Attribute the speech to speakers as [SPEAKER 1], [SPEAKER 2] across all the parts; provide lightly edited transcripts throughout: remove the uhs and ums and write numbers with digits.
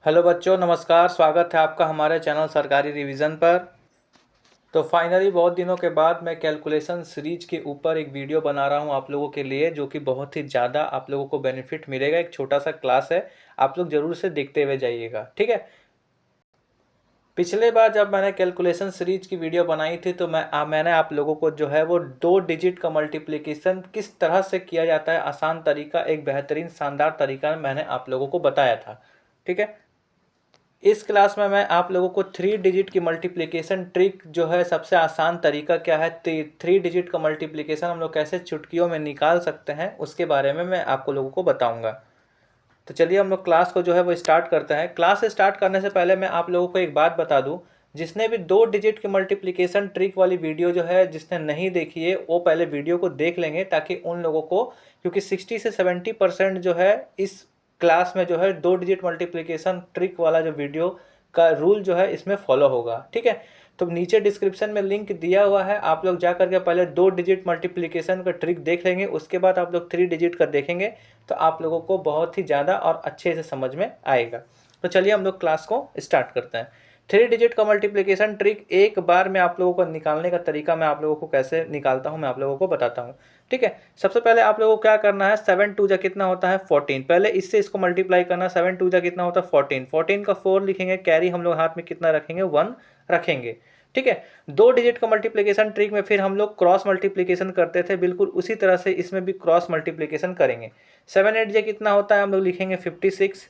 [SPEAKER 1] Hello बच्चों, नमस्कार। स्वागत है आपका हमारे चैनल सरकारी रिवीजन पर। तो फाइनली बहुत दिनों के बाद मैं कैलकुलेशन सीरीज के ऊपर एक वीडियो बना रहा हूं आप लोगों के लिए, जो कि बहुत ही ज़्यादा आप लोगों को बेनिफिट मिलेगा। एक छोटा सा क्लास है, आप लोग ज़रूर से देखते हुए जाइएगा, ठीक है। पिछले बार जब मैंने कैलकुलेशन सीरीज की वीडियो बनाई थी तो मैंने आप लोगों को जो है वो 2 डिजिट का मल्टीप्लिकेशन किस तरह से किया जाता है, आसान तरीका, एक बेहतरीन शानदार तरीका मैंने आप लोगों को बताया था, ठीक है। इस क्लास में मैं आप लोगों को 3 डिजिट की मल्टीप्लिकेशन ट्रिक जो है, सबसे आसान तरीका क्या है, 3 डिजिट का मल्टीप्लिकेशन हम लोग कैसे चुटकियों में निकाल सकते हैं, उसके बारे में मैं आपको लोगों को बताऊंगा। तो चलिए हम लोग क्लास को जो है वो स्टार्ट करते हैं। क्लास स्टार्ट करने से पहले मैं आप लोगों को एक बात बता दूं, जिसने भी 2 डिजिट की मल्टीप्लिकेशन ट्रिक वाली वीडियो जो है जिसने नहीं देखी है वो पहले वीडियो को देख लेंगे, ताकि उन लोगों को, क्योंकि 60 से 70% जो है इस क्लास में जो है 2 डिजिट मल्टीप्लिकेशन ट्रिक वाला जो वीडियो का रूल जो है इसमें फॉलो होगा, ठीक है। तो नीचे डिस्क्रिप्शन में लिंक दिया हुआ है, आप लोग जा करके पहले 2 डिजिट मल्टीप्लिकेशन का ट्रिक देख लेंगे, उसके बाद आप लोग 3 डिजिट का देखेंगे तो आप लोगों को बहुत ही ज़्यादा और अच्छे से समझ में आएगा। तो चलिए हम लोग क्लास को स्टार्ट करते हैं। 3 डिजिट का मल्टीप्लिकेशन ट्रिक एक बार में आप लोगों को निकालने का तरीका मैं आप लोगों को कैसे निकालता हूँ मैं आप लोगों को बताता हूँ, ठीक है। सबसे पहले आप लोगों को क्या करना है, 7 2 कितना होता है 14, पहले इससे इसको मल्टीप्लाई करना। 7 2 कितना होता है 14, 14 का 4 लिखेंगे, कैरी हम लोग हाथ में कितना रखेंगे 1 रखेंगे, ठीक है। 2 डिजिट का मल्टीप्लिकेशन ट्रिक में फिर हम लोग क्रॉस मल्टीप्लिकेशन करते थे, बिल्कुल उसी तरह से इसमें भी क्रॉस मल्टीप्लिकेशन करेंगे। 7 8 कितना होता है हम लोग लिखेंगे 56,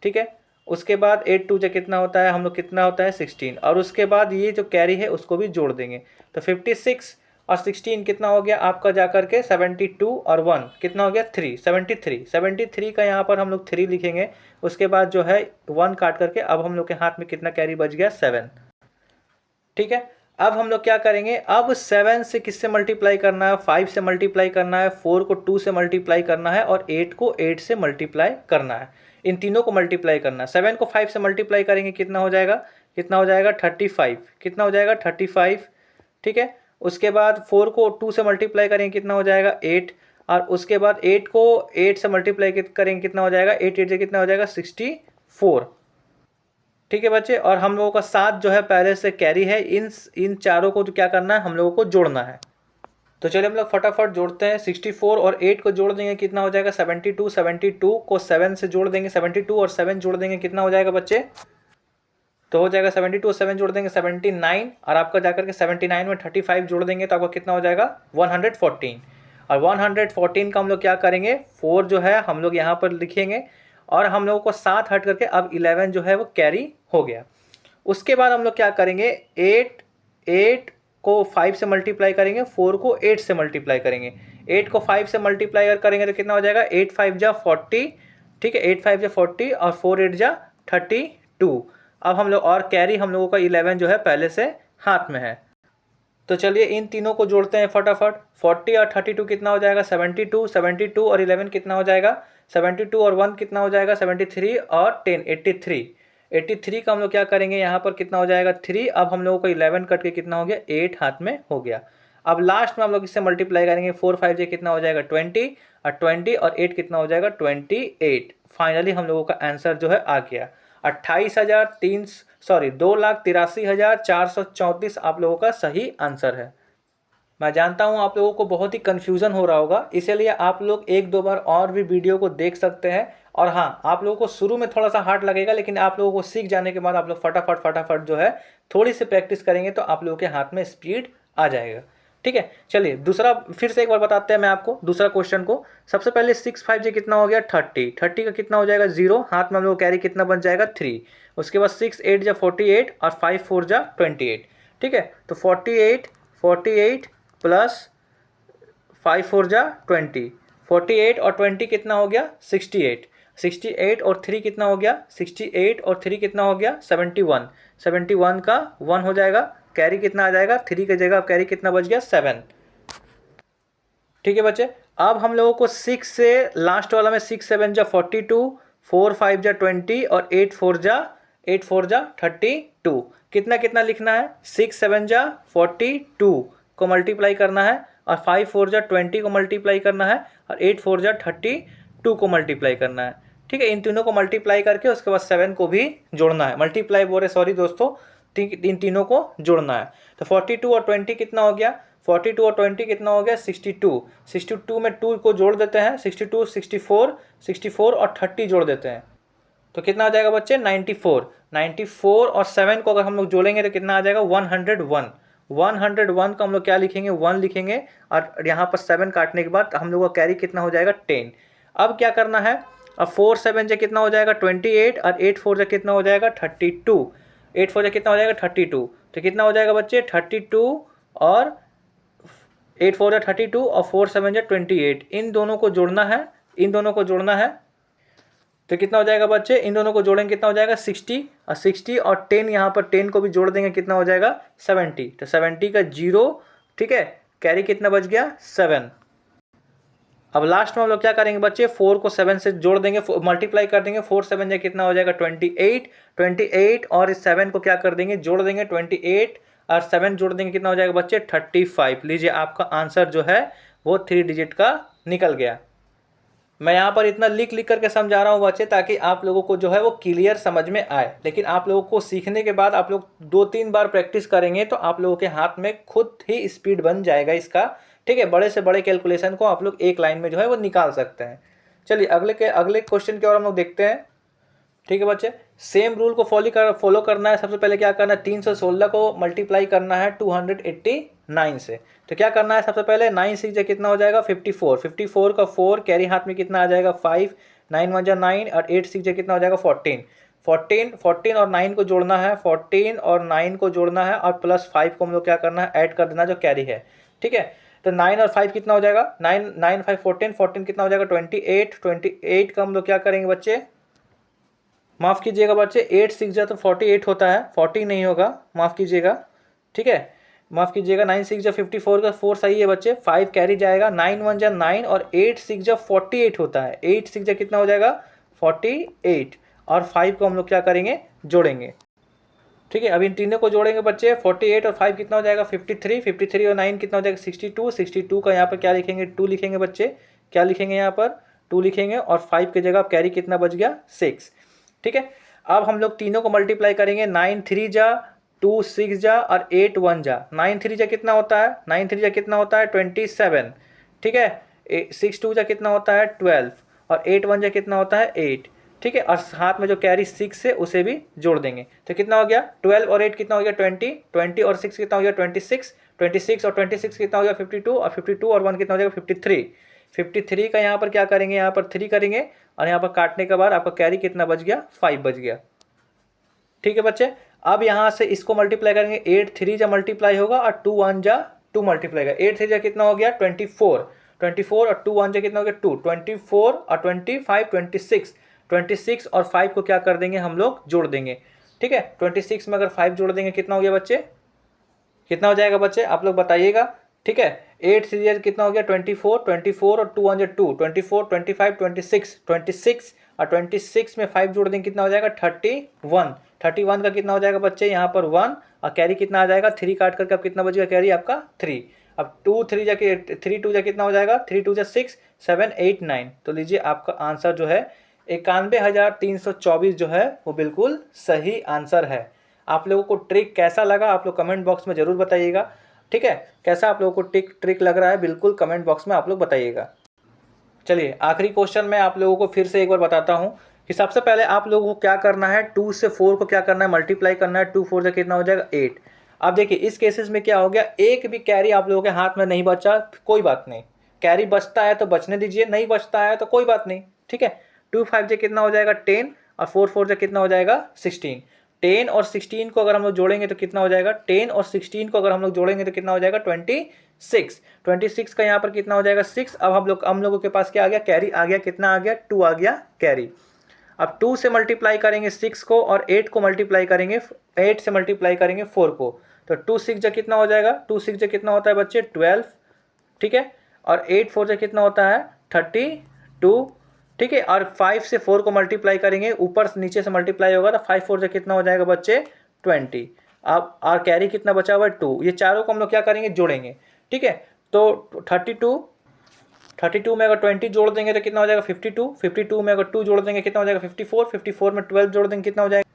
[SPEAKER 1] ठीक है। उसके बाद 8 2 कितना होता है हम लोग कितना होता है 16, और उसके बाद ये जो कैरी है उसको भी जोड़ देंगे। तो 56 और 16 कितना हो गया आपका जाकर के 72, और 1 कितना हो गया 3, 73। 73 का यहाँ पर हम लोग 3 लिखेंगे, उसके बाद जो है 1 काट करके अब हम लोग के हाथ में कितना कैरी बच गया 7, ठीक है। अब हम लोग क्या करेंगे, अब 7 से किससे मल्टीप्लाई करना है, 5 से मल्टीप्लाई करना है, 4 को 2 से मल्टीप्लाई करना है, और 8 को 8 से मल्टीप्लाई करना है। इन तीनों को मल्टीप्लाई करना है। 7 को 5 से मल्टीप्लाई करेंगे कितना हो जाएगा, कितना हो जाएगा 35, कितना हो जाएगा 35, ठीक है। उसके बाद 4 को 2 से मल्टीप्लाई करेंगे कितना हो जाएगा 8, और उसके बाद 8 को 8 से मल्टीप्लाई करेंगे कितना हो जाएगा 8 8 से कितना हो जाएगा 64, ठीक है बच्चे। और हम लोगों का 7 जो है पहले से कैरी है, इन चारों को जो क्या करना है हम लोगों को जोड़ना है। तो चलिए हम लोग फटाफट जोड़ते हैं। 64 और 8 को जोड़ देंगे कितना हो जाएगा 72, 72 को 7 से जोड़ देंगे, 72 और 7 जोड़ देंगे कितना हो जाएगा बच्चे, तो हो जाएगा 72 और 7 जोड़ देंगे 79, और आपका जाकर के 79 में 35 जोड़ देंगे तो आपका कितना हो जाएगा 114। और 114 का हम लोग क्या करेंगे, 4 जो है हम लोग यहाँ पर लिखेंगे, और हम लोगों को 7 हट करके अब 11 जो है वो कैरी हो गया। उसके बाद हम लोग क्या करेंगे, 8 को 5 से मल्टीप्लाई करेंगे, 4 को 8 से मल्टीप्लाई करेंगे। 8 को 5 से मल्टीप्लाई करेंगे तो कितना हो जाएगा 8 5 जा 40, ठीक है। 8 5 जा 40 और 4 8 जा 32। अब हम लोग और कैरी हम लोगों का 11 जो है पहले से हाथ में है। तो चलिए इन तीनों को जोड़ते हैं फटाफट। 40 और 32 कितना हो जाएगा 72, 72 और 11 कितना हो जाएगा 72, और 1 कितना हो जाएगा 73, और 10 83। 83 का हम लोग क्या करेंगे यहाँ पर कितना हो जाएगा 3। अब हम लोगों को 11 कट के कितना हो गया 8 हाथ में हो गया। अब लास्ट में हम लोग इससे मल्टीप्लाई करेंगे, 4 5 जे कितना हो जाएगा 20, और 20 और 8 कितना हो जाएगा 28। फाइनली हम लोगों का आंसर जो है आ गया 2,83,434 आप लोगों का सही आंसर है। मैं जानता हूं आप लोगों को बहुत ही कन्फ्यूज़न हो रहा होगा, इसीलिए आप लोग एक दो बार और भी वीडियो को देख सकते हैं। और हाँ, आप लोगों को शुरू में थोड़ा सा हार्ड लगेगा, लेकिन आप लोगों को सीख जाने के बाद आप लोग फटाफट फटाफट जो है थोड़ी सी प्रैक्टिस करेंगे तो आप लोगों के हाथ में स्पीड आ जाएगा, ठीक है। चलिए दूसरा फिर से एक बार बताते हैं मैं आपको दूसरा क्वेश्चन को। सबसे पहले 6 5 जी कितना हो गया 30, 30 का कितना हो जाएगा 0, हाथ में हम लोग कैरी कितना बन जाएगा 3। उसके बाद 6 8 जा 48, और 5 4 जा 28, ठीक है। तो 48 48 प्लस 5 4 जा 20, 48 और 20 कितना हो गया 68, 68 और 3 कितना हो गया 68 और 3 कितना हो गया 71, 71 का 1 हो जाएगा, कैरी कितना आ जाएगा 3 की जगह कैरी कितना बच गया 7, ठीक है बच्चे। अब हम लोगों को 6 से लास्ट वाला में 6 7 जा 42, 4 5 जा 20, और 8 4 जा 32 कितना कितना लिखना है, 6 7 जा 42 को मल्टीप्लाई करना है, और 5 4 जा 20 को मल्टीप्लाई करना है, और 8 4 जा 32 को मल्टीप्लाई करना है, ठीक है, इन तीनों को मल्टीप्लाई करके उसके बाद 7 को भी जोड़ना है, मल्टीप्लाई बोल रहे सॉरी दोस्तों, इन तीनों को जोड़ना है। तो 42 और 20 कितना हो गया, 42 और 20 कितना हो गया 62, 62 में 2 को जोड़ देते हैं, 62 64, 64 और 30 जोड़ देते हैं तो कितना आ जाएगा बच्चे 94, 94 और 7 को अगर हम लोग जोड़ेंगे तो कितना आ जाएगा 101, 101 को हम लोग क्या लिखेंगे 1 लिखेंगे और यहाँ पर 7 काटने के बाद हम लोग का कैरी कितना हो जाएगा 10। अब क्या करना है, अब 4 7 से कितना हो जाएगा 28 और 8 4 से कितना हो जाएगा 32, 8 4 से कितना हो जाएगा 32, तो कितना हो जाएगा बच्चे 32 और 8 4 32 और 4 7 28, इन दोनों को जोड़ना है, इन दोनों को जोड़ना है तो कितना हो जाएगा बच्चे, इन दोनों को जोड़ेंगे कितना हो जाएगा 60 और 60 और 10 यहाँ पर 10 को भी जोड़ देंगे कितना हो जाएगा 70, तो 70 का 0, ठीक है, कैरी कितना बच गया 7। अब लास्ट में हम लोग क्या करेंगे बच्चे 4 को 7 से जोड़ देंगे, मल्टीप्लाई कर देंगे, 4 7 से कितना हो जाएगा 28, 28 और इस 7 को क्या कर देंगे जोड़ देंगे, 28 और 7 जोड़ देंगे कितना हो जाएगा बच्चे 35। लीजिए आपका आंसर जो है वो 3 डिजिट का निकल गया। मैं यहाँ पर इतना लिख लिख करके समझा रहा हूँ बच्चे ताकि आप लोगों को जो है वो क्लियर समझ में आए, लेकिन आप लोगों को सीखने के बाद आप लोग 2-3 बार प्रैक्टिस करेंगे तो आप लोगों के हाथ में खुद ही स्पीड बन जाएगा इसका, ठीक है, बड़े से बड़े कैलकुलेशन को आप लोग एक लाइन में जो है वो निकाल सकते हैं। चलिए अगले क्वेश्चन की ओर हम लोग देखते हैं। ठीक है बच्चे, सेम रूल को फॉलो करना है। सबसे पहले क्या करना है 316 को मल्टीप्लाई करना है 289 से, तो क्या करना है सबसे पहले 9 6 कितना हो जाएगा 54, 54 का 4 कैरी हाथ में कितना आ जाएगा 5, 9 1 9 और 8 6 कितना हो जाएगा 14, 14 14 और 9 को जोड़ना है, 14 और 9 को जोड़ना है और प्लस 5 को हम लोग क्या करना है ऐड कर देना जो कैरी है। ठीक है, तो 9 और 5 कितना हो जाएगा 9 9 5 14, 14 कितना हो जाएगा 28, 28 का हम लोग क्या करेंगे बच्चे, माफ़ कीजिएगा बच्चे 8 6 जा तो 48 होता है, 40 नहीं होगा, माफ़ कीजिएगा, ठीक है, माफ़ कीजिएगा 9 6 जा 54 का 4 सही है बच्चे, 5 कैरी जाएगा, 9 1 जा 9 और 8 6 जा 48 होता है, 8 6 जा कितना हो जाएगा 48 और 5 को हम लोग क्या करेंगे जोड़ेंगे। ठीक है, अब इन तीनों को जोड़ेंगे बच्चे, 48 और 5 कितना हो जाएगा 53, 53 और 9 कितना हो जाएगा 62, 62 का यहाँ पर क्या लिखेंगे 2 लिखेंगे बच्चे, क्या लिखेंगे यहाँ पर 2 लिखेंगे और 5 की जगह कैरी कितना बच गया 6। ठीक है, अब हम लोग तीनों को मल्टीप्लाई करेंगे, 9 3 जा 2 6 जा और 8 1 जा, 9 3 जा कितना होता है 9 3 जा कितना होता है 27, ठीक है, 6 2 जा कितना होता है 12 और 8 1 जा कितना होता है 8। ठीक है, और हाथ में जो कैरी 6 है उसे भी जोड़ देंगे तो कितना हो गया 12 और 8 कितना हो गया 20, 20 और 6 कितना हो गया 26, 26 और 26 कितना हो गया 52 और 52 और 1 कितना हो जाएगा 53, 53 का यहाँ पर क्या करेंगे यहाँ पर 3 करेंगे और यहाँ पर काटने के बाद आपका कैरी कितना बच गया 5 बच गया। ठीक है बच्चे, अब यहाँ से इसको मल्टीप्लाई करेंगे, 8 3 जा मल्टीप्लाई होगा और 2 1 जा 2 मल्टीप्लाई होगा, 8 3 जा कितना हो गया 24, 24 और 2 1 जा कितना हो गया 2, 24 और 25 26, 26 और 5 को क्या कर देंगे हम लोग जोड़ देंगे। ठीक है, 26 में अगर 5 जोड़ देंगे कितना हो गया बच्चे, कितना हो जाएगा बच्चे आप लोग बताइएगा। ठीक है, 8 3 कितना हो गया 24, 24 और 2 1 2, 24 25 26, 26 और 26 में 5 जोड़ देंगे कितना हो जाएगा 31, 31 का कितना हो जाएगा बच्चे यहाँ पर 1 और कैरी कितना आ जाएगा 3 काट करके अब कितना बचेगा कैरी आपका 3। अब 2 3 जा 3 2 जा कितना हो जाएगा 3 2 जा 6 7 8 9, तो लीजिए आपका आंसर जो है 91,324 जो है वो बिल्कुल सही आंसर है। आप लोगों को ट्रिक कैसा लगा आप लोग कमेंट बॉक्स में ज़रूर बताइएगा। ठीक है, कैसा आप लोगों को ट्रिक लग रहा है बिल्कुल कमेंट बॉक्स में आप लोग बताइएगा। चलिए आखिरी क्वेश्चन मैं आप लोगों को फिर से एक बार बताता हूँ कि सबसे पहले आप लोगों को क्या करना है 2 से 4 को क्या करना है मल्टीप्लाई करना है, 2 4 से कितना हो जाएगा 8। अब देखिए इस केसेस में क्या हो गया, एक भी कैरी आप लोगों के हाथ में नहीं बचा, कोई बात नहीं, कैरी बचता है तो बचने दीजिए, नहीं बचता है तो कोई बात नहीं। ठीक है, 2 5 से कितना हो जाएगा 10 और 4 4 से कितना हो जाएगा 16, 10 और 16 को अगर हम लोग जोड़ेंगे तो कितना हो जाएगा 10 और 16 को अगर हम लोग जोड़ेंगे तो कितना हो जाएगा 26, 26 का यहाँ पर कितना हो जाएगा 6। अब हम लोगों के पास क्या आ गया कैरी आ गया, कितना आ गया 2 आ गया कैरी। अब 2 से मल्टीप्लाई करेंगे 6 को और 8 को मल्टीप्लाई करेंगे, 8 से मल्टीप्लाई करेंगे 4 को, तो 2 6 जा कितना हो जाएगा 2 6 जा कितना होता है बच्चे 12। ठीक है, और 8 4 जा कितना होता है 32। ठीक है, और 5 से 4 को मल्टीप्लाई करेंगे, ऊपर से नीचे से मल्टीप्लाई होगा तो 5 4 से कितना हो जाएगा बच्चे 20। अब और कैरी कितना बचा हुआ है 2, ये चारों को हम लोग क्या करेंगे जोड़ेंगे। ठीक है, तो 32 में अगर 20 जोड़ देंगे तो कितना हो जाएगा 52, 52 में अगर 2 जोड़ देंगे कितना हो जाएगा 54, 54 में 12 जोड़ देंगे कितना हो जाएगा,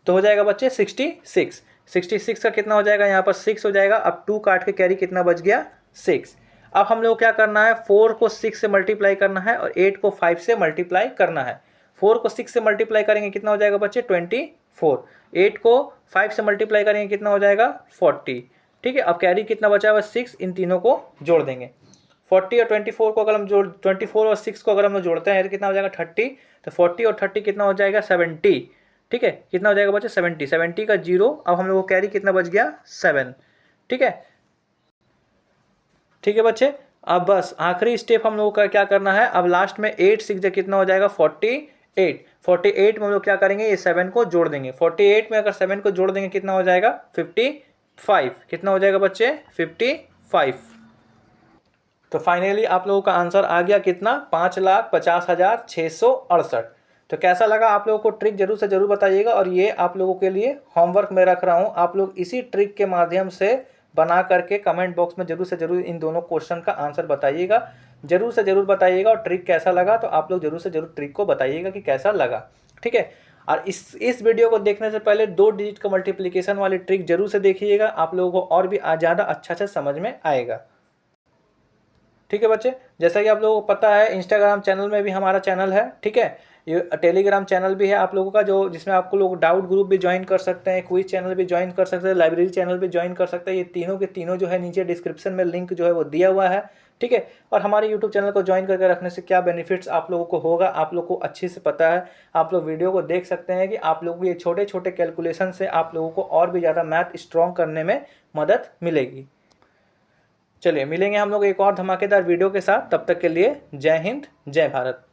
[SPEAKER 1] तो हो जाएगा बच्चे 66, 66 का कितना हो जाएगा यहाँ पर 6 हो जाएगा। अब 2 काट के कैरी कितना बच गया 6। अब हम लोग क्या करना है, 4 को 6 से मल्टीप्लाई करना है और 8 को 5 से मल्टीप्लाई करना है। 4 को 6 से मल्टीप्लाई करेंगे कितना हो जाएगा बच्चे 24, 8 को 5 से मल्टीप्लाई करेंगे कितना हो जाएगा 40। ठीक है, अब कैरी कितना बचा हुआ 6, इन तीनों को जोड़ देंगे। 40 और 24 को अगर हम 24 और 6 को अगर हम जोड़ते हैं तो कितना हो जाएगा 30, तो 40 और 30 कितना हो जाएगा 70। ठीक है, कितना हो जाएगा बच्चे 70, 70 का 0, अब हम लोग को कैरी कितना बच गया 7। ठीक है, ठीक है बच्चे। अब बस आखिरी स्टेप हम लोगों का क्या करना है, अब लास्ट में 8 6 कितना हो जाएगा 48, 48 में हम लोग क्या करेंगे, ये 7 को जोड़ देंगे। 48 में अगर 7 को जोड़ देंगे कितना हो जाएगा 55, कितना हो जाएगा बच्चे 55। तो फाइनली आप लोगों का आंसर आ गया कितना 5,50,668। तो कैसा लगा आप लोगों को ट्रिक जरूर से जरूर बताइएगा, और ये आप लोगों के लिए होमवर्क में रख रहा हूँ। आप लोग इसी ट्रिक के माध्यम से बना करके कमेंट बॉक्स में जरूर से जरूर इन दोनों क्वेश्चन का आंसर बताइएगा, जरूर से जरूर बताइएगा। और ट्रिक कैसा लगा तो आप लोग जरूर से जरूर ट्रिक को बताइएगा कि कैसा लगा। ठीक है, और इस वीडियो को देखने से पहले 2 डिजिट का मल्टीप्लिकेशन वाली ट्रिक जरूर से देखिएगा, आप लोगों को और भी ज़्यादा अच्छा से समझ में आएगा। ठीक है बच्चे, जैसा कि आप लोगों को पता है इंस्टाग्राम चैनल में भी हमारा चैनल है। ठीक है, ये टेलीग्राम चैनल भी है आप लोगों का, जो जिसमें आपको लोग डाउट ग्रुप भी ज्वाइन कर सकते हैं, क्विज चैनल भी ज्वाइन कर सकते हैं, लाइब्रेरी चैनल भी ज्वाइन कर सकते हैं। ये तीनों के तीनों जो है नीचे डिस्क्रिप्शन में लिंक जो है वो दिया हुआ है। ठीक है, और हमारे यूट्यूब चैनल को ज्वाइन करके रखने से क्या बेनिफिट्स आप लोगों को होगा आप लोग को अच्छे से पता है। आप लोग वीडियो को देख सकते हैं कि आप लोगों को ये छोटे छोटे कैलकुलेशन से आप लोगों को और भी ज़्यादा मैथ स्ट्रॉन्ग करने में मदद मिलेगी। चलिए मिलेंगे हम लोग एक और धमाकेदार वीडियो के साथ, तब तक के लिए जय हिंद जय भारत।